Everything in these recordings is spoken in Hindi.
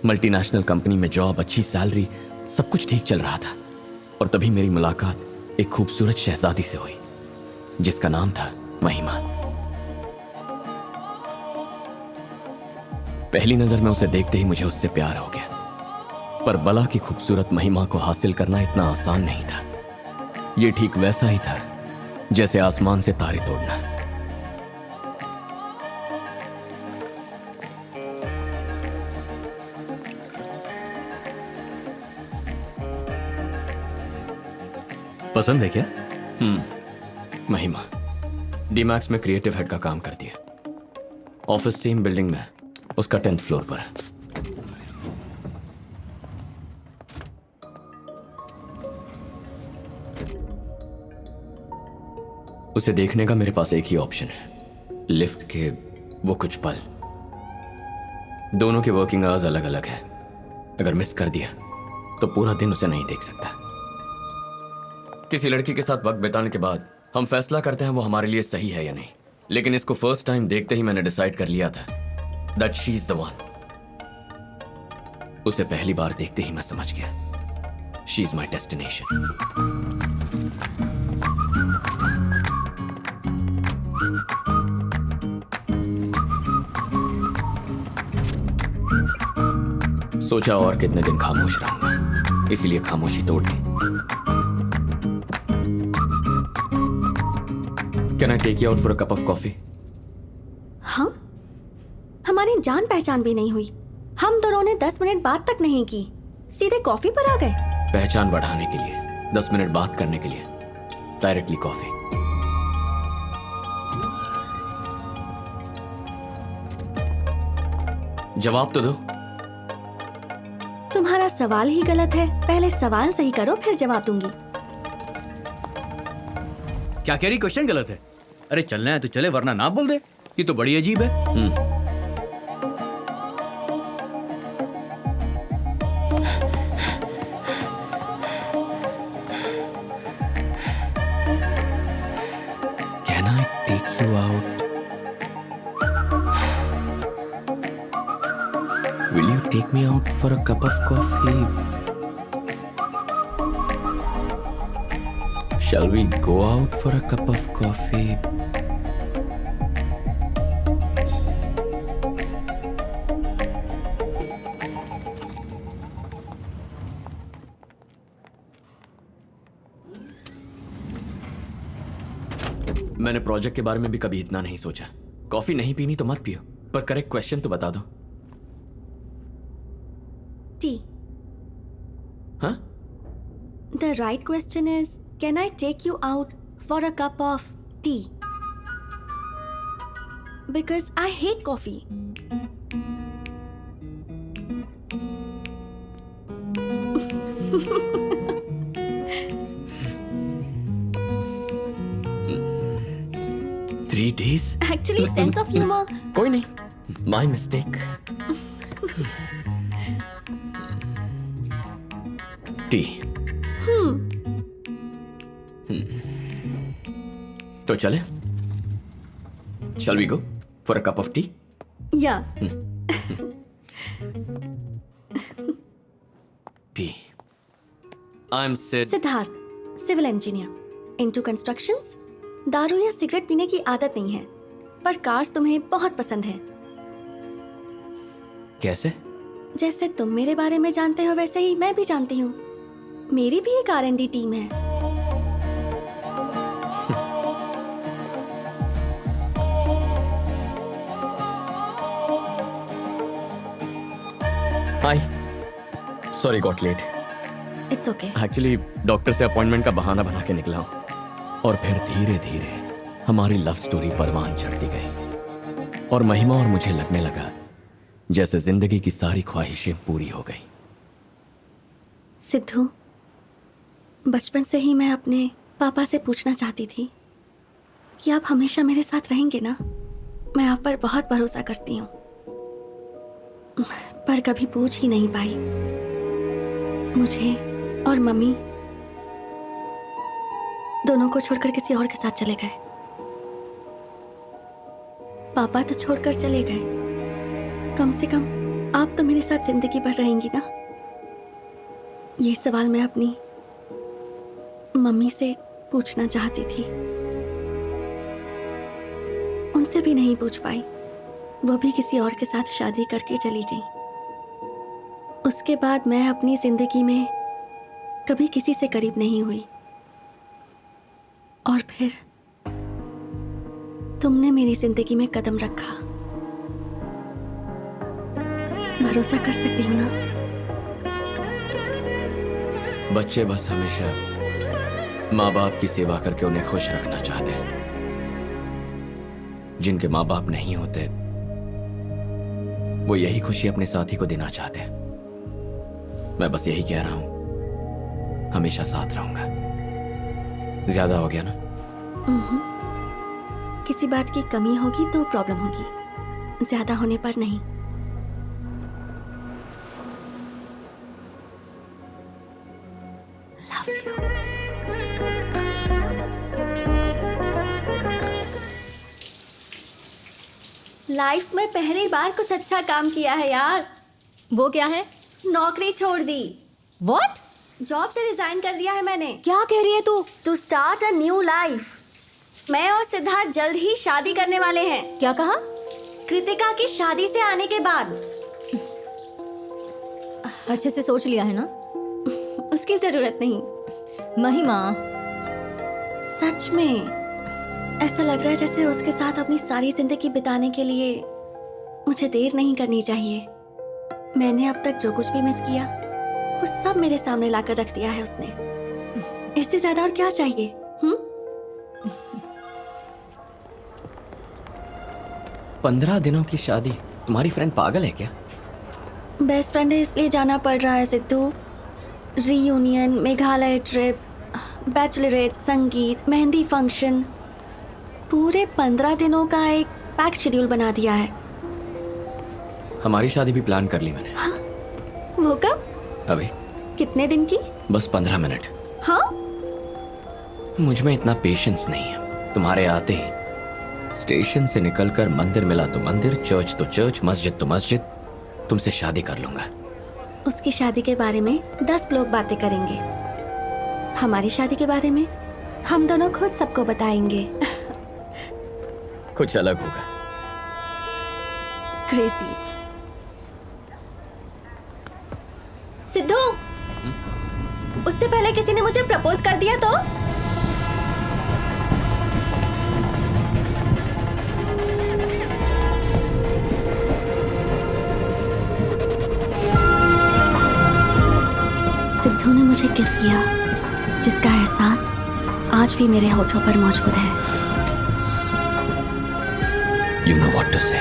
मल्टीनेशनल कंपनी में जॉब, अच्छी सैलरी, सब कुछ ठीक चल रहा था। और तभी मेरी मुलाकात एक खूबसूरत शहजादी से हुई जिसका नाम था महिमा। पहली नजर में उसे देखते ही मुझे उससे प्यार हो गया। पर बला की खूबसूरत महिमा को हासिल करना इतना आसान नहीं था। यह ठीक वैसा ही था जैसे आसमान से तारे तोड़ना। पसंद है क्या? महिमा डीमैक्स में क्रिएटिव हेड का काम करती है। ऑफिस सेम बिल्डिंग में, उसका 10th फ्लोर पर है। उसे देखने का मेरे पास एक ही ऑप्शन है, लिफ्ट के वो कुछ पल। दोनों के वर्किंग आवर्स अलग अलग है। अगर मिस कर दिया तो पूरा दिन उसे नहीं देख सकता। किसी लड़की के साथ वक्त बिताने के बाद हम फैसला करते हैं वो हमारे लिए सही है या नहीं, लेकिन इसको फर्स्ट टाइम देखते ही मैंने डिसाइड कर लिया था that she is the one. उसे पहली बार देखते ही मैं समझ गया, शी इज माई डेस्टिनेशन। सोचा और कितने दिन खामोश रहूंगा, इसीलिए खामोशी तोड़ दी। Can I take you out for a cup of coffee? हाँ, हमारी जान पहचान भी नहीं हुई। हम दोनों ने 10 मिनट बात तक नहीं की, सीधे कॉफी पर आ गए। पहचान बढ़ाने के लिए, 10 मिनट बात करने के लिए डायरेक्टली कॉफी। जवाब तो दो। तुम्हारा सवाल ही गलत है। पहले सवाल सही करो, फिर जवाब दूंगी। क्या कह रही? क्वेश्चन गलत है। अरे चलना है तो चले, वरना ना बोल दे। ये तो बड़ी अजीब है। Can I take you out? Will you take me out for a cup of coffee? Shall we go out for a cup of coffee? मैंने प्रोजेक्ट के बारे में भी कभी इतना नहीं सोचा। कॉफी नहीं पीनी तो मत पियो, पर करेक्ट क्वेश्चन तो बता दो। टी। हाँ? The right question is, can I take you out for a cup of tea? Because I hate coffee. Three days? Actually, sense of humor. कोई नहीं, my mistake. टी। तो चले? Shall we go for a cup of tea? Yeah. Tea. I'm Sid. Siddharth, civil engineer, into constructions. दारू या सिगरेट पीने की आदत नहीं है, पर कार्स तुम्हें बहुत पसंद है। कैसे? जैसे तुम मेरे बारे में जानते हो, वैसे ही मैं भी जानती हूँ। मेरी भी एक R&D टीम है। Hi, sorry got late. It's okay. Actually doctor से अपॉइंटमेंट का बहाना बना के निकला हूँ। और फिर धीरे धीरे हमारी लव स्टोरी परवान चढ़ती गई और महिमा और मुझे लगने लगा जैसे जिंदगी की सारी ख्वाहिशें पूरी हो गई। सिद्धू, बचपन से ही मैं अपने पापा से पूछना चाहती थी कि आप हमेशा मेरे साथ रहेंगे ना। मैं आप पर बहुत भरोसा करती हूँ, पर कभी पूछ ही नहीं पाई। मुझे और मम्मी दोनों को छोड़कर किसी और के साथ चले गए। पापा तो छोड़कर चले गए, कम से कम आप तो मेरे साथ जिंदगी भर रहेंगी ना? ये सवाल मैं अपनी मम्मी से पूछना चाहती थी, उनसे भी नहीं पूछ पाई। वो भी किसी और के साथ शादी करके चली गई। उसके बाद मैं अपनी जिंदगी में कभी किसी से करीब नहीं हुई, और फिर तुमने मेरी जिंदगी में कदम रखा। भरोसा कर सकती हूँ ना? बच्चे बस हमेशा माँ बाप की सेवा करके उन्हें खुश रखना चाहते हैं। जिनके माँ बाप नहीं होते वो यही खुशी अपने साथी को देना चाहते हैं। मैं बस यही कह रहा हूं, हमेशा साथ रहूंगा। ज्यादा हो गया ना? किसी बात की कमी होगी तो प्रॉब्लम होगी, ज्यादा होने पर नहीं। Love you. लाइफ में पहली बार कुछ अच्छा काम किया है यार। वो क्या है? नौकरी छोड़ दी। व्हाट? जॉब से रिजाइन कर दिया है मैंने। क्या कह रही है तू? To start a new life. मैं और सिद्धार्थ जल्द ही शादी करने वाले हैं। क्या कहा? कृतिका की शादी से आने के बाद। अच्छे से सोच लिया है ना? उसकी जरूरत नहीं। महिमा, सच में ऐसा लग रहा है जैसे उसके साथ अपनी सारी जिंदगी बिताने के लिए मुझे देर नहीं करनी चाहिए। मैंने अब तक जो कुछ भी मिस किया वो सब मेरे सामने लाकर रख दिया है उसने। इससे ज्यादा और क्या चाहिए? 15 दिनों की शादी? तुम्हारी फ्रेंड पागल है क्या? बेस्ट फ्रेंड है इसलिए जाना पड़ रहा है Sidhu. Reunion, Meghalaya trip, Bachelorette, संगीत, मेहंदी फंक्शन, पूरे 15 दिनों का एक पैक शेड्यूल बना दिया है। हमारी शादी भी प्लान कर ली मैंने। वो कब? अभी। कितने दिन की? बस 15 मिनट। हाँ? मुझ में इतना पेशेंस नहीं है। तुम्हारे आते ही स्टेशन से निकलकर मंदिर मिला तो मंदिर, चर्च तो चर्च, मस्जिद तो मस्जिद, तुमसे शादी कर लूंगा। उसकी शादी के बारे में 10 लोग बातें करेंगे। हमारी शादी के बारे में हम दोनों खुद सबको बताएंगे। कुछ अलग होगा। क्रेजी। सिद्धू, उससे पहले किसी ने मुझे प्रपोज कर दिया तो? सिद्धू ने मुझे किस किया जिसका एहसास आज भी मेरे होठों पर मौजूद है। You know what to say.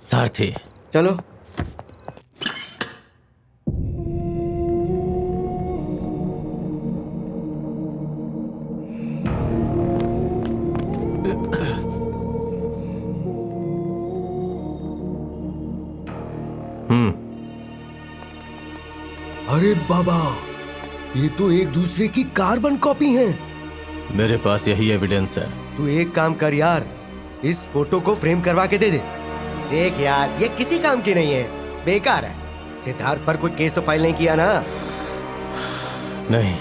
सारथी, चलो। अरे बाबा, ये तो एक दूसरे की कार्बन कॉपी हैं। मेरे पास यही एविडेंस है। तू एक काम कर यार, इस फोटो को फ्रेम करवा के दे दे। देख यार, ये किसी काम की नहीं है, बेकार है। सिद्धार्थ पर कोई केस तो फाइल नहीं किया ना? नहीं,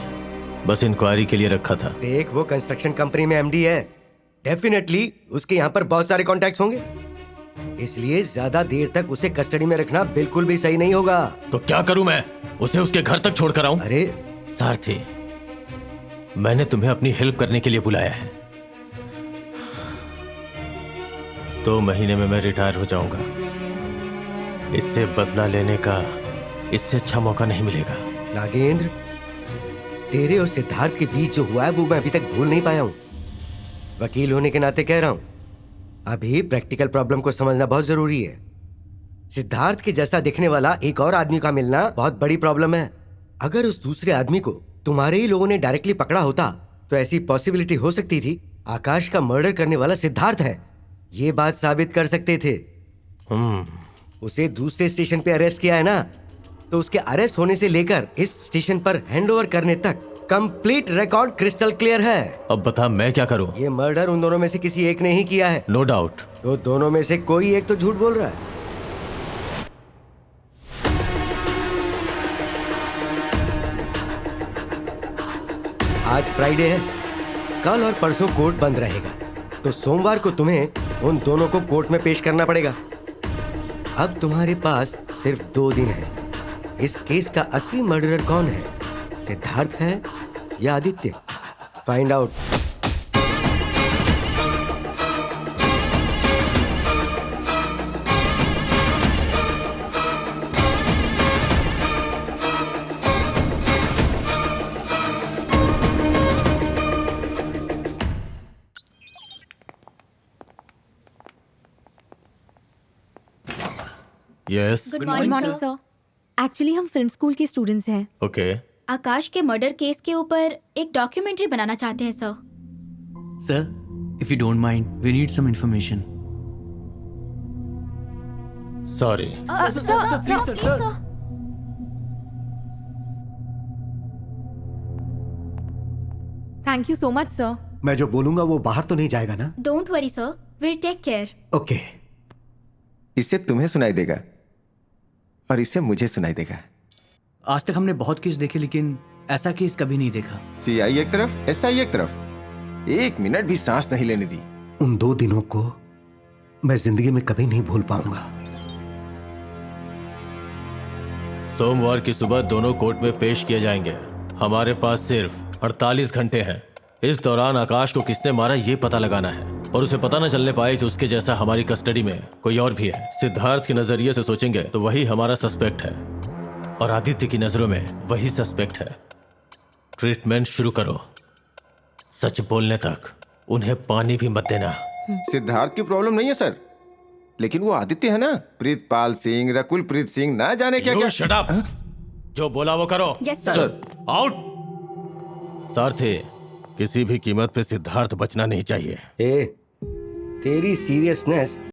बस इंक्वायरी के लिए रखा था। देख, वो कंस्ट्रक्शन कंपनी में एमडी है, डेफिनेटली उसके यहाँ पर बहुत सारे कॉन्टैक्ट्स होंगे, इसलिए ज्यादा देर तक उसे कस्टडी में रखना बिल्कुल भी सही नहीं होगा। तो क्या करूं मैं? उसे उसके घर तक छोड़कर आऊं? अरे सारथी, मैंने तुम्हें अपनी हेल्प करने के लिए बुलाया है। 2 महीने में मैं रिटायर हो जाऊंगा। इससे बदला लेने का इससे अच्छा मौका नहीं मिलेगा। नागेंद्र, तेरे और सिद्धार्थ के बीच जो हुआ है वो मैं अभी तक भूल नहीं पाया हूं। वकील होने के नाते कह रहा हूं, अभी प्रैक्टिकल प्रॉब्लम को समझना बहुत जरूरी है। सिद्धार्थ के जैसा दिखने वाला एक और आदमी का मिलना बहुत बड़ी प्रॉब्लम है। अगर उस दूसरे आदमी को तुम्हारे ही लोगों ने डायरेक्टली पकड़ा होता तो ऐसी पॉसिबिलिटी हो सकती थी आकाश का मर्डर करने वाला सिद्धार्थ है, ये बात साबित कर सकते थे। उसे दूसरे स्टेशन पे अरेस्ट किया है ना, तो उसके अरेस्ट होने से लेकर इस स्टेशन पर हैंडओवर करने तक कंप्लीट रिकॉर्ड क्रिस्टल क्लियर है। अब बता मैं क्या करूं? ये मर्डर उन दोनों में से किसी एक ने ही किया है। No doubt. तो दोनों में से कोई एक तो झूठ बोल रहा है। आज फ्राइडे है, कल और परसों कोर्ट बंद रहेगा, तो सोमवार को तुम्हें उन दोनों को कोर्ट में पेश करना पड़ेगा। अब तुम्हारे पास सिर्फ 2 दिन है। इस केस का असली मर्डरर कौन है, सिद्धार्थ है या Aditya? Find out. Yes. Good good morning morning sir. Actually हम फिल्म स्कूल के स्टूडेंट्स हैं। ओके। आकाश के मर्डर केस के ऊपर एक डॉक्यूमेंट्री बनाना चाहते हैं sir. Sir, if you don't mind, we need some information. Sorry. Thank you so much sir. मैं जो बोलूंगा वो बाहर तो नहीं जाएगा ना? Don't worry sir, will take care. Okay. इससे तुम्हें सुनाई देगा और इससे मुझे सुनाई देगा। आज तक हमने बहुत केस देखे लेकिन ऐसा केस कभी नहीं देखा। सीआई एक तरफ, एसआई एक तरफ, 1 मिनट भी सांस नहीं लेने दी। उन 2 दिनों को मैं जिंदगी में कभी नहीं भूल पाऊंगा। सोमवार की सुबह दोनों कोर्ट में पेश किए जाएंगे। हमारे पास सिर्फ 48 घंटे हैं। इस दौरान आकाश को किसने मारा ये पता लगाना है और उसे पता न चलने पाए कि उसके जैसा हमारी कस्टडी में कोई और भी है। सिद्धार्थ के नजरिए से सोचेंगे तो वही हमारा सस्पेक्ट है और आदित्य की नजरों में वही सस्पेक्ट है। ट्रीटमेंट शुरू करो। सच बोलने तक उन्हें पानी भी मत देना। सिद्धार्थ की प्रॉब्लम नहीं है सर, लेकिन वो आदित्य है ना, प्रीतपाल सिंह, रकुल प्रीत सिंह, ना जाने क्या क्या। Shut up. जो बोला वो करो। Yes sir. आउट। सारथी, किसी भी कीमत पे सिद्धार्थ बचना नहीं चाहिए। ए, तेरी सीरियसनेस